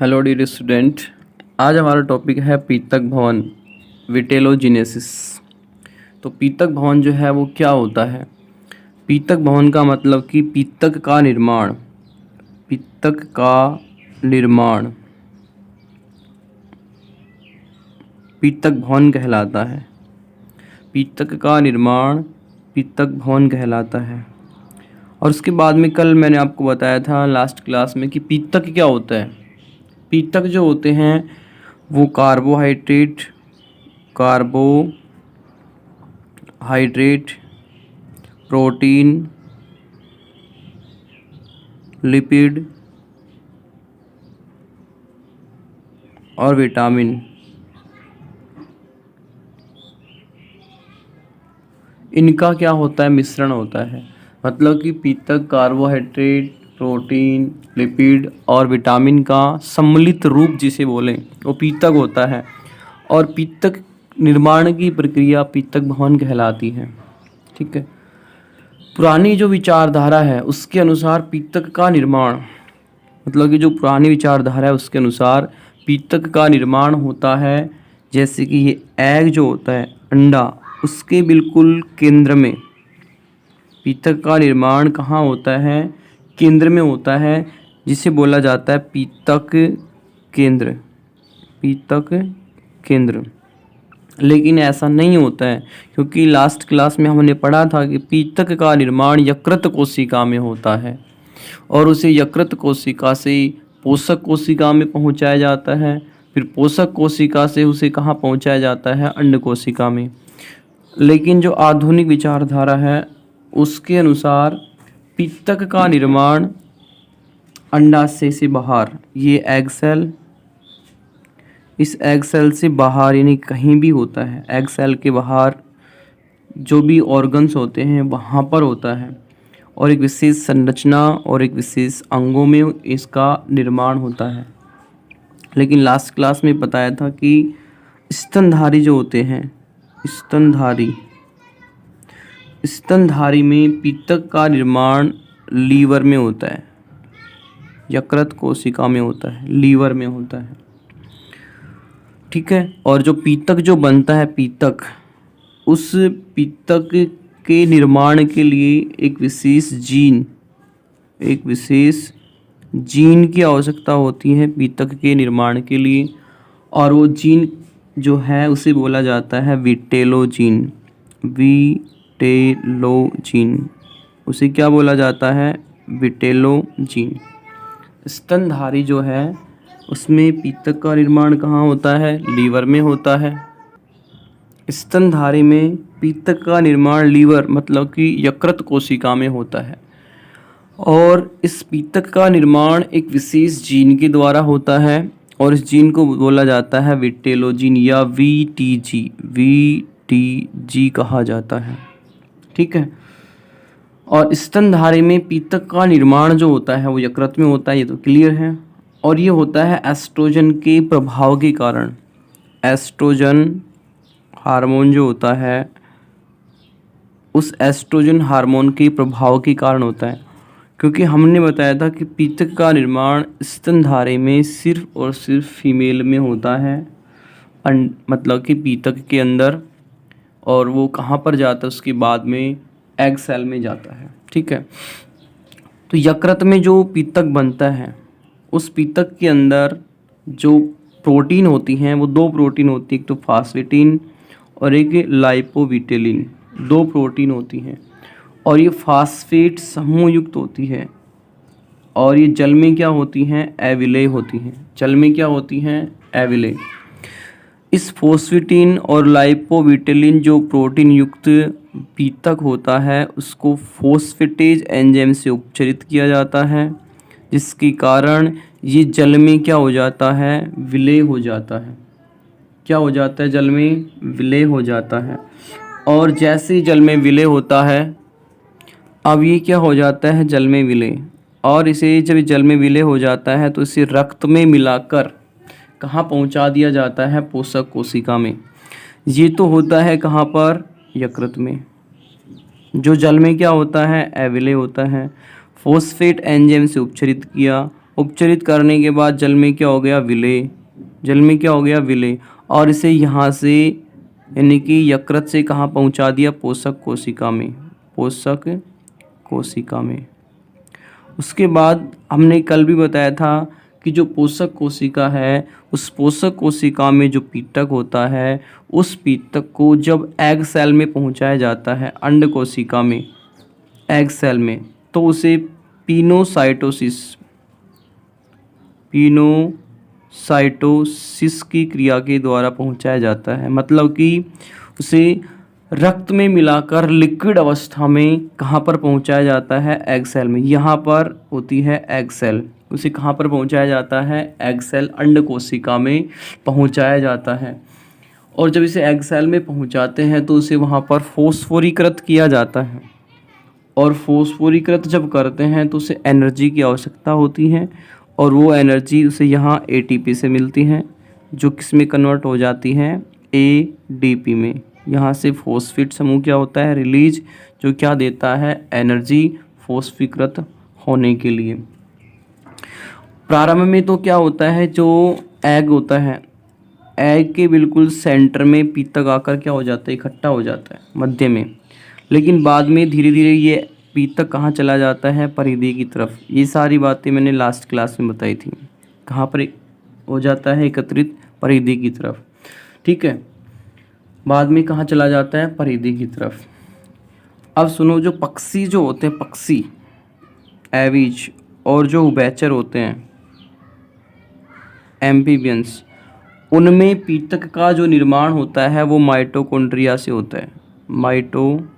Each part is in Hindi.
Hello dear student. आज हमारा टॉपिक है पीतक भवन विटेलोजेनेसिस। तो पीतक भवन जो है वो क्या होता है? पीतक भवन का मतलब कि पीतक का निर्माण, पीतक का निर्माण पीतक भवन कहलाता है। पीतक का निर्माण पीतक भवन कहलाता है। और उसके बाद में कल मैंने आपको बताया था लास्ट क्लास में कि पीतक क्या होता है। पीतक जो होते हैं वो कार्बोहाइड्रेट, प्रोटीन, लिपिड और विटामिन, इनका क्या होता है? मिश्रण होता है। मतलब कि पीतक कार्बोहाइड्रेट, प्रोटीन, लिपिड और विटामिन का सम्मिलित रूप जिसे बोलें वो पीतक होता है। और पीतक निर्माण की प्रक्रिया पीतक भवन कहलाती है। ठीक है। पुरानी जो विचारधारा है उसके अनुसार पीतक का निर्माण, मतलब कि जो पुरानी विचारधारा है उसके अनुसार पीतक का निर्माण होता है जैसे कि ये एग जो होता है, अंडा, उसके बिल्कुल केंद्र में पीतक का निर्माण कहाँ होता है? केंद्र में होता है, जिसे बोला जाता है पीतक केंद्र। पीतक केंद्र। लेकिन ऐसा नहीं होता है, क्योंकि लास्ट क्लास में हमने पढ़ा था कि पीतक का निर्माण यकृत कोशिका में होता है और उसे यकृत कोशिका से पोषक कोशिका में पहुंचाया जाता है। फिर पोषक कोशिका से उसे कहाँ पहुंचाया जाता है? अंड कोशिका में। लेकिन जो आधुनिक विचारधारा है उसके अनुसार पीतक का निर्माण अंडाशय से बाहर, ये एग सेल, इस एग सेल से बाहर यानी कहीं भी होता है। एग सेल के बाहर जो भी ऑर्गन्स होते हैं वहाँ पर होता है और एक विशेष संरचना और एक विशेष अंगों में इसका निर्माण होता है। लेकिन लास्ट क्लास में बताया था कि स्तनधारी जो होते हैं, स्तनधारी में पीतक का निर्माण लीवर में होता है, यकृत कोशिका में होता है, लीवर में होता है। ठीक है। और जो पीतक जो बनता है, पीतक, उस पीतक के निर्माण के लिए एक विशेष जीन की आवश्यकता होती है पीतक के निर्माण के लिए। और वो जीन जो है उसे बोला जाता है विटेलोजीन। उसे क्या बोला जाता है? विटेलोजीन। स्तनधारी जो है उसमें पीतक का निर्माण कहाँ होता है? लीवर में होता है। स्तनधारी में पीतक का निर्माण लीवर मतलब कि यकृत कोशिका में होता है। और इस पीतक का निर्माण एक विशेष जीन के द्वारा होता है और इस जीन को बोला जाता है विटेलोजीन या वीटीजी कहा जाता है। ठीक है। और स्तनधारी में पीतक का निर्माण जो होता है वो यकृत में होता है, ये तो क्लियर है। और ये होता है एस्ट्रोजन के प्रभाव के कारण। एस्ट्रोजन हार्मोन जो होता है उस एस्ट्रोजन हार्मोन के प्रभाव के कारण होता है। क्योंकि हमने बताया था कि पीतक का निर्माण स्तनधारी में सिर्फ और सिर्फ फीमेल में होता है, मतलब कि पीतक के अंदर। और वो कहाँ पर जाता है? उसके बाद में एग सेल में जाता है। ठीक है। तो यकृत में जो पीतक बनता है उस पीतक के अंदर जो प्रोटीन होती हैं वो दो प्रोटीन होती है, एक तो फास्फेटिन और एक लाइपोविटेलिन। दो प्रोटीन होती हैं और ये फास्फेट समूह युक्त होती है। और ये जल में क्या होती हैं? एविले होती हैं। जल में क्या होती हैं? एविले। इस फॉस्फेटिन और लाइपोविटेलिन जो प्रोटीन युक्त पीतक होता है उसको फोस्फेटेज एंजाइम से उपचरित किया जाता है, जिसके कारण ये जल में क्या हो जाता है? विलय हो जाता है। क्या हो जाता है? जल में विलय हो जाता है। और जैसे ही जल में विलय होता है, अब ये क्या हो जाता है? जल में विलय। और इसे जब जल में विलय हो जाता है तो इसे रक्त में मिलाकर कहाँ पहुँचा दिया जाता है? पोषक कोशिका में। ये तो होता है कहाँ पर? यकृत में। जो जल में क्या होता है? एविले होता है। फॉस्फेट एंजाइम से उपचरित किया उपचरित करने के बाद जल में क्या हो गया, विलय, जल में क्या हो गया, विलय, और इसे यहाँ से यानी कि यकृत से कहाँ पहुँचा दिया, पोषक कोशिका में, पोषक कोशिका में। उसके बाद हमने कल भी बताया था कि जो पोषक कोशिका है, उस पोषक कोशिका में जो पीतक होता है, उस पीतक को जब एग सेल में पहुंचाया जाता है, अंड कोशिका में, एग सेल में, तो उसे पिनोसाइटोसिस की क्रिया के द्वारा पहुंचाया जाता है। मतलब कि उसे रक्त में मिलाकर लिक्विड अवस्था में कहाँ पर पहुंचाया जाता है, एग सेल में। यहाँ पर होती है एग सेल, उसे कहाँ पर पहुंचाया जाता है, एग सेल, अंड कोशिका में पहुंचाया जाता है। और जब इसे एग सेल में पहुंचाते हैं तो उसे वहाँ पर फॉस्फोरीकृत किया जाता है, और फॉस्फोरीकृत जब करते हैं तो उसे एनर्जी की आवश्यकता होती है, और वो एनर्जी उसे यहाँ एटीपी से मिलती है, जो किस में कन्वर्ट हो जाती है, एडीपी में। यहाँ से फॉस्फेट समूह क्या होता है, रिलीज, जो क्या देता है, एनर्जी फॉस्फीकृत होने के लिए। प्रारंभ में तो क्या होता है, जो एग होता है, एग के बिल्कुल सेंटर में पीतक आकर क्या हो जाता है, इकट्ठा हो जाता है मध्य में। लेकिन बाद में धीरे धीरे ये पीतक कहाँ चला जाता है, परिधि की तरफ। ये सारी बातें मैंने लास्ट क्लास में बताई थी। कहाँ पर हो जाता है एकत्रित, परिधि की तरफ, ठीक है। बाद में कहाँ चला जाता है, परिधि की तरफ। अब सुनो, जो पक्षी जो होते हैं, पक्षी एविज, और जो उभयचर होते हैं एम्फीबियंस, उनमें पीतक का जो निर्माण होता है वो माइटोकॉन्ड्रिया से होता है, माइटोकॉन्ड्रिया।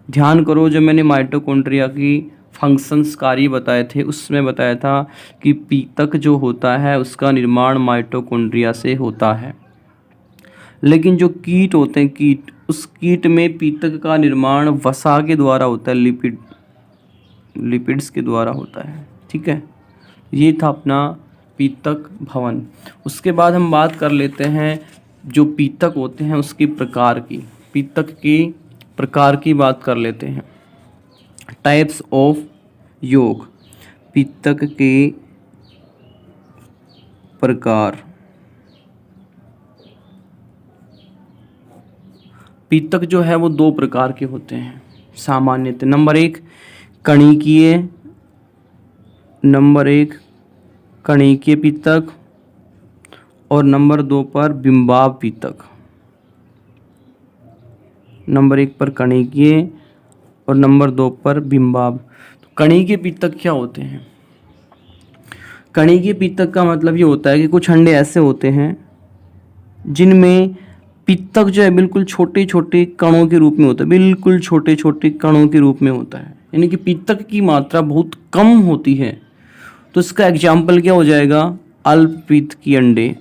ध्यान करो, जब मैंने माइटोकॉन्ड्रिया की फंक्शंस कार्य बताए थे, उसमें बताया था कि पीतक जो होता है उसका निर्माण माइटोकॉन्ड्रिया से होता है। लेकिन जो कीट होते हैं, कीट, उस कीट में पीतक का निर्माण वसा के द्वारा होता है, लिपिड्स के द्वारा होता है, ठीक है। ये था अपना पीतक भवन। उसके बाद हम बात कर लेते हैं जो पीतक होते हैं उसके प्रकार की, पीतक के प्रकार की बात कर लेते हैं। टाइप्स ऑफ योग, पीतक के प्रकार। पीतक जो है वो दो प्रकार के होते हैं सामान्यतः। नंबर एक कणिकीय पीतक, और नंबर दो पर बिंबाव पीतक। नंबर एक पर कणिकीय और नंबर दो पर बिंबाव। तो कणिकीय पीतक क्या होते हैं? कणिकीय पीतक का मतलब ये होता है कि कुछ अंडे ऐसे होते हैं जिनमें पीतक जो है बिल्कुल छोटे छोटे कणों के रूप में होता है, बिल्कुल छोटे छोटे कणों के रूप में होता है, यानी कि पीतक की मात्रा बहुत कम होती है। तो इसका एग्जाम्पल क्या हो जाएगा? अल्पपीतकी अंडे,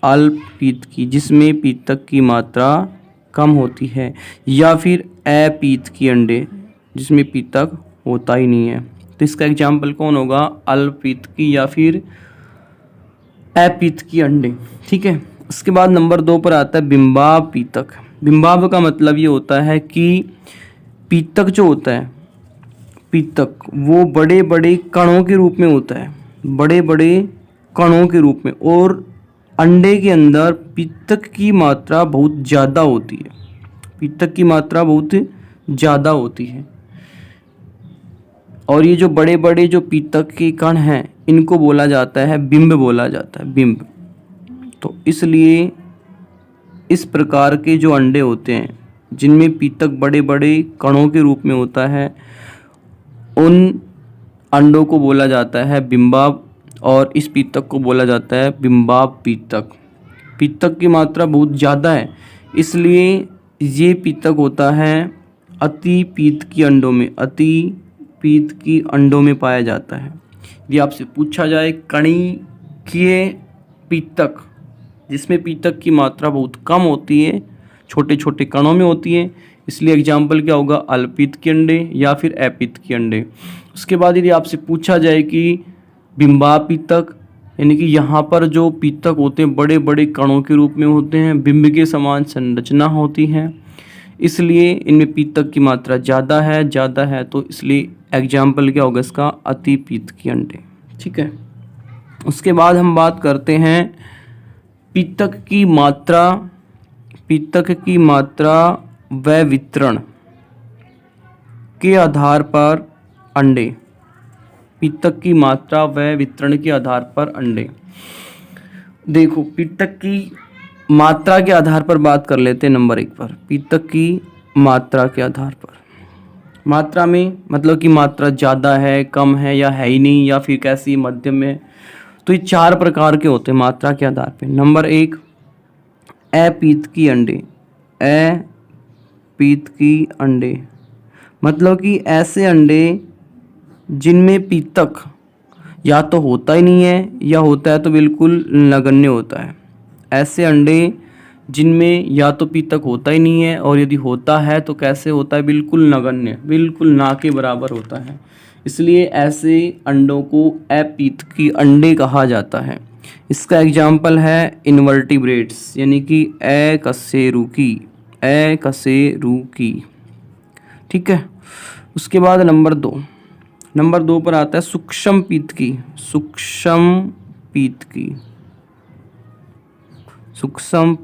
अल्पपीतकी जिसमें पीतक की मात्रा कम होती है, या फिर अपीतकी अंडे जिसमें पीतक होता ही नहीं है। तो इसका एग्जाम्पल कौन होगा? अल्पपीतकी या फिर अपीतकी अंडे, ठीक है। उसके बाद नंबर दो पर आता है बिंबाव पीतक। बिंबाव का मतलब ये होता है कि पीतक जो होता है, पीतक वो बड़े बड़े कणों के रूप में होता है, बड़े बड़े कणों के रूप में, और अंडे के अंदर पीतक की मात्रा बहुत ज़्यादा होती है, पीतक की मात्रा बहुत ज़्यादा होती है। और ये जो बड़े बड़े जो पीतक के कण हैं इनको बोला जाता है बिंब, बोला जाता है बिंब। तो इसलिए इस प्रकार के जो अंडे होते हैं जिनमें पीतक बड़े बड़े कणों के रूप में होता है, उन अंडों को बोला जाता है बिंबाव, और इस पीतक को बोला जाता है बिंबाव पीतक। पीतक की मात्रा बहुत ज़्यादा है, इसलिए ये पीतक होता है अति पीतकी अंडों में, अति पीतकी अंडों में पाया जाता है। ये आपसे पूछा जाए कणिकीय पीतक जिसमें पीतक की मात्रा बहुत कम होती है, छोटे छोटे कणों में होती है, इसलिए एग्जाम्पल क्या होगा? अल्पपीतकी अंडे या फिर अपीतकी अंडे। उसके बाद यदि आपसे पूछा जाए कि बिंबाव पीतक, यानी कि यहाँ पर जो पीतक होते हैं बड़े बड़े कणों के रूप में होते हैं, बिंब के समान संरचना होती है, इसलिए इनमें पीतक की मात्रा ज़्यादा है, तो इसलिए एग्जाम्पल क्या होगा इसका, अति पीतकी अंडे। ठीक है, उसके बाद हम बात करते हैं पीतक की मात्रा व वितरण के आधार पर अंडे। पीतक की मात्रा व वितरण के आधार पर अंडे। देखो, पीतक की मात्रा के आधार पर बात कर लेते हैं। नंबर 1 पर पीतक की मात्रा के आधार पर, मात्रा में मतलब कि मात्रा ज़्यादा है, कम है, या है ही नहीं, या फिर कैसी मध्यम में। तो ये 4 प्रकार के होते हैं मात्रा के आधार पे। नंबर 1, अपीतकी अंडे। अपीतकी अंडे मतलब कि ऐसे अंडे जिनमें पीतक या तो होता ही नहीं है, या होता है तो बिल्कुल नगण्य होता है। ऐसे अंडे जिनमें या तो पीतक होता ही नहीं है, और यदि होता है तो कैसे होता है, बिल्कुल नगण्य, बिल्कुल ना के बराबर होता है। इसलिए ऐसे अंडों को अपीतकी अंडे कहा जाता है। इसका एग्जाम्पल है इनवर्टिब्रेट्स, यानी कि अकशेरुकी। ठीक है, उसके बाद नंबर 2 पर आता है सूक्ष्म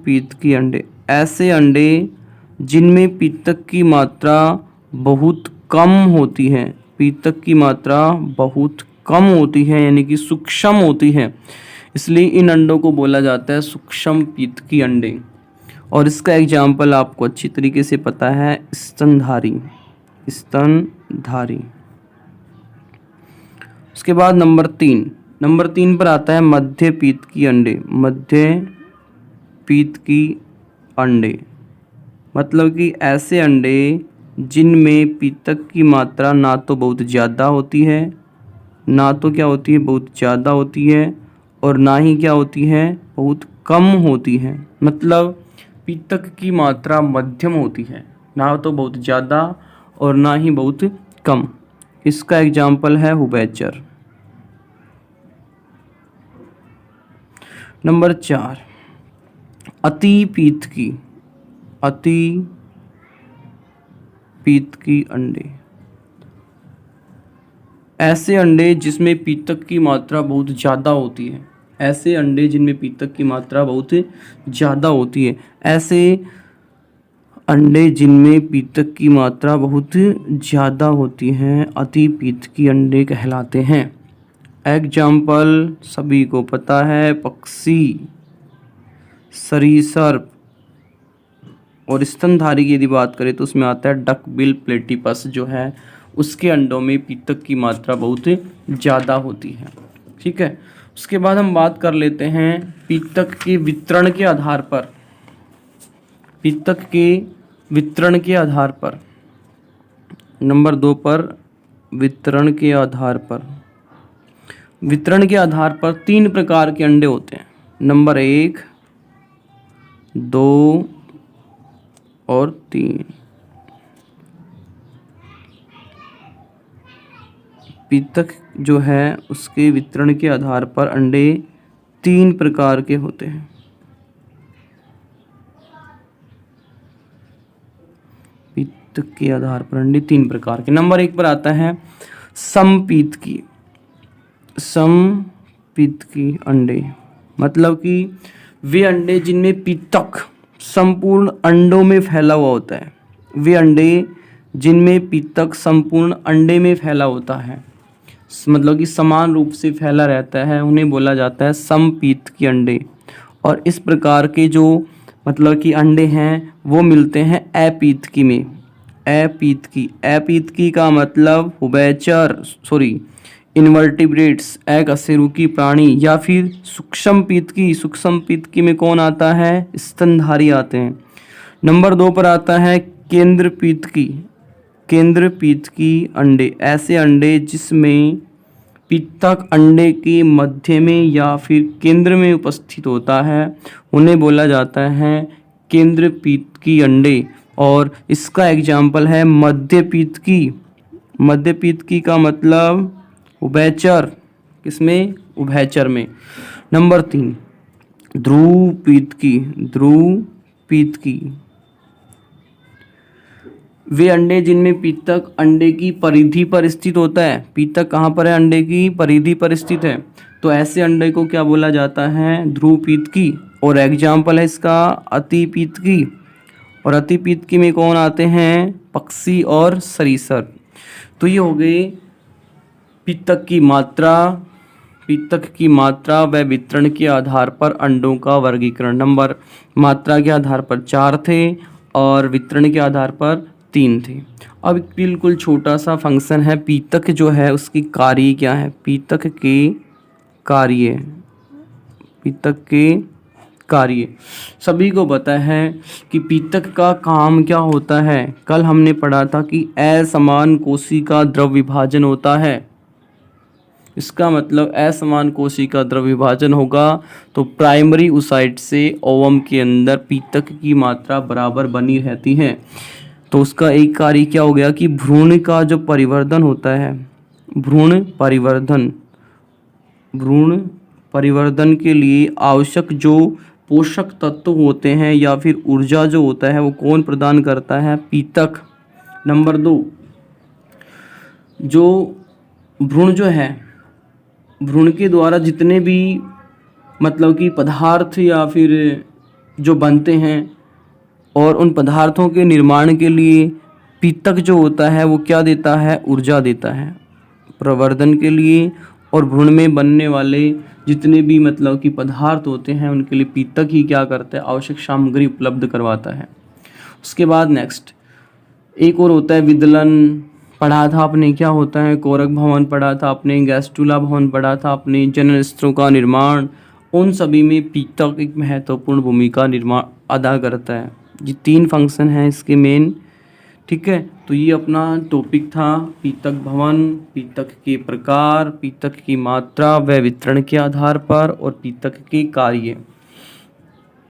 पीतकी अंडे। ऐसे अंडे जिनमें पीतक की मात्रा बहुत कम होती है, यानी कि सूक्ष्म होती है, इसलिए इन अंडों को बोला जाता है सूक्ष्म पीतकी अंडे। और इसका एग्जाम्पल आपको अच्छी तरीके से पता है, स्तनधारी। उसके बाद नंबर 3 पर आता है मध्य पीतकी अंडे। मतलब कि ऐसे अंडे जिनमें पीतक की मात्रा ना तो बहुत ज़्यादा होती है, बहुत ज़्यादा होती है, और ना ही क्या होती है, बहुत कम होती है। मतलब पीतक की मात्रा मध्यम होती है, ना तो बहुत ज़्यादा और ना ही बहुत कम। इसका एग्जाम्पल है उभयचर। नंबर 4, अति पीतकी अंडे। ऐसे अंडे जिसमें पीतक की मात्रा बहुत ज़्यादा होती है। ऐसे अंडे जिनमें पीतक की मात्रा बहुत ज़्यादा होती हैं, अति पीतकी अंडे कहलाते हैं। एग्जाम्पल सभी को पता है, पक्षी, सरीसृप। और स्तनधारी की यदि बात करें तो उसमें आता है डक बिल प्लेटिपस, जो है उसके अंडों में पीतक की मात्रा बहुत ज़्यादा होती है। ठीक है, उसके बाद हम बात कर लेते हैं पीतक के वितरण के आधार पर। नंबर 2 पर वितरण के आधार पर 3 प्रकार के अंडे होते हैं। नंबर 1, 2 और 3। पीतक जो है उसके वितरण के आधार पर अंडे 3 प्रकार के होते हैं। पीतक के आधार पर अंडे 3 प्रकार के। नंबर 1 पर आता है समपीतकी अंडे। मतलब कि वे अंडे जिनमें पीतक संपूर्ण अंडों में फैला हुआ होता है। मतलब कि समान रूप से फैला रहता है, उन्हें बोला जाता है समपीतकी अंडे। और इस प्रकार के जो मतलब कि अंडे हैं वो मिलते हैं अपीतकी में। अपीतकी का मतलब इनवर्टिब्रेट्स, अकशेरुकी प्राणी, या फिर सूक्ष्म पीतकी में कौन आता है, स्तनधारी आते हैं। नंबर 2 पर आता है केंद्र पीतकी अंडे। ऐसे अंडे जिसमें पीतक अंडे के मध्य में या फिर केंद्र में उपस्थित होता है, उन्हें बोला जाता है केंद्र पीतकी अंडे। और इसका एग्जाम्पल है मध्य पीतकी का मतलब उभयचर। किसमें, उभयचर में। नंबर 3, ध्रुव पीतकी। वे अंडे जिनमें पीतक अंडे की परिधि पर स्थित होता है। पीतक कहाँ पर है? अंडे की परिधि पर स्थित है, तो ऐसे अंडे को क्या बोला जाता है? ध्रुवपीतकी। और एग्जाम्पल है इसका अतिपीतकी। और अतिपीतकी में कौन आते हैं? पक्षी और सरीसृप। तो ये हो गए पीतक की मात्रा, पीतक की मात्रा व वितरण के आधार पर अंडों का वर्गीकरण। नंबर मात्रा के आधार पर 4 थे और वितरण के आधार पर 3 थे। अब बिल्कुल छोटा सा फंक्शन है, पीतक जो है उसकी कार्य क्या है? पीतक के कार्य, पीतक के कार्य सभी को पता है कि पीतक का काम क्या होता है। कल हमने पढ़ा था कि असमान कोशिका द्रव विभाजन होता है। इसका मतलब असमान कोशिका द्रव विभाजन होगा तो प्राइमरी ओसाइट से ओवम के अंदर पीतक की मात्रा बराबर बनी रहती है। तो उसका एक कार्य क्या हो गया कि भ्रूण का जो परिवर्धन होता है, भ्रूण परिवर्धन के लिए आवश्यक जो पोषक तत्व होते हैं या फिर ऊर्जा जो होता है वो कौन प्रदान करता है? पीतक। नंबर 2, जो भ्रूण जो है, भ्रूण के द्वारा जितने भी मतलब कि पदार्थ या फिर जो बनते हैं और उन पदार्थों के निर्माण के लिए पीतक जो होता है वो क्या देता है? ऊर्जा देता है प्रवर्धन के लिए। और भ्रूण में बनने वाले जितने भी मतलब कि पदार्थ होते हैं उनके लिए पीतक ही क्या करता है? आवश्यक सामग्री उपलब्ध करवाता है। उसके बाद नेक्स्ट एक और होता है विदलन। पढ़ा था आपने, क्या होता है? कोरक भवन पढ़ा था आपने, गैस्ट्रुला भवन पढ़ा था आपने, जनन स्तरों का निर्माण, उन सभी में पीतक एक महत्वपूर्ण भूमिका निर्माण अदा करता है। ये 3 फंक्शन हैं इसके मेन, ठीक है। तो ये अपना टॉपिक था पीतक भवन, पीतक के प्रकार, पीतक की मात्रा व वितरण के आधार पर और पीतक के कार्य।